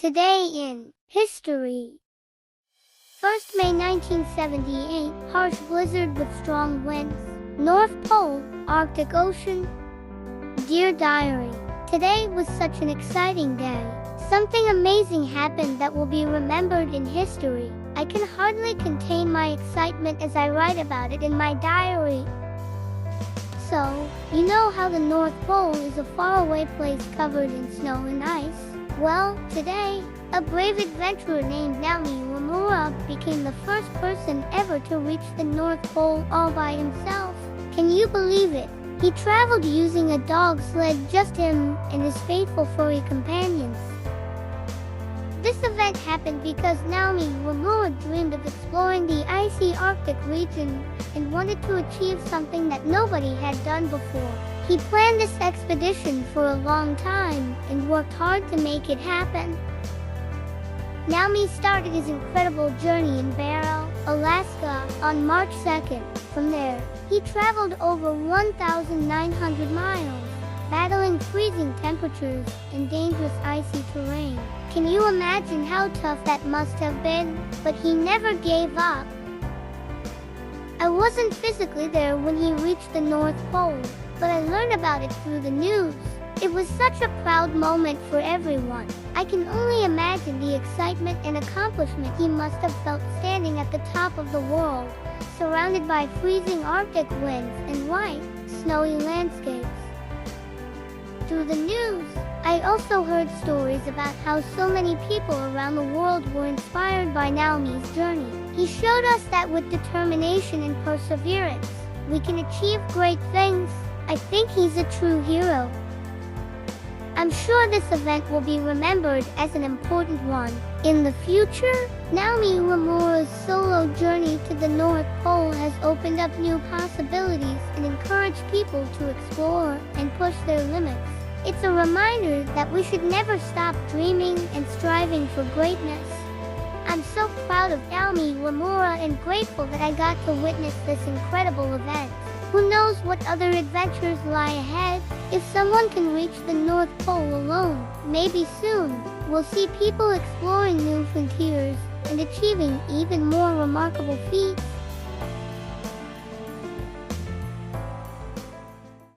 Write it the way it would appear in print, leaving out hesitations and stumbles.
Today in history. 1st May 1978, harsh blizzard with strong winds. North Pole, Arctic Ocean. Dear Diary, today was such an exciting day. Something amazing happened that will be remembered in history. I can hardly contain my excitement as I write about it in my diary. So, you know how the North Pole is a faraway place covered in snow and ice? Well, today, a brave adventurer named Naomi Uemura became the first person ever to reach the North Pole all by himself. Can you believe it? He traveled using a dog sled, just him and his faithful furry companions. This event happened because Naomi Uemura dreamed of exploring the icy Arctic region and wanted to achieve something that nobody had done before. He planned this expedition for a long time and worked hard to make it happen. Naomi started his incredible journey in Barrow, Alaska, on March 2nd. From there, he traveled over 1,900 miles, battling freezing temperatures and dangerous icy terrain. Can you imagine how tough that must have been? But he never gave up. I wasn't physically there when he reached the North Pole, but I learned about it through the news. It was such a proud moment for everyone. I can only imagine the excitement and accomplishment he must have felt standing at the top of the world, surrounded by freezing Arctic winds and white, snowy landscapes. Through the news, I also heard stories about how so many people around the world were inspired by Naomi's journey. He showed us that with determination and perseverance, we can achieve great things. I think he's a true hero. I'm sure this event will be remembered as an important one. In the future, Naomi Uemura's solo journey to the North Pole has opened up new possibilities and encouraged people to explore and push their limits. It's a reminder that we should never stop dreaming and striving for greatness. I'm so proud of Naomi Uemura and grateful that I got to witness this incredible event. Who knows what other adventures lie ahead? If someone can reach the North Pole alone, maybe soon, we'll see people exploring new frontiers and achieving even more remarkable feats.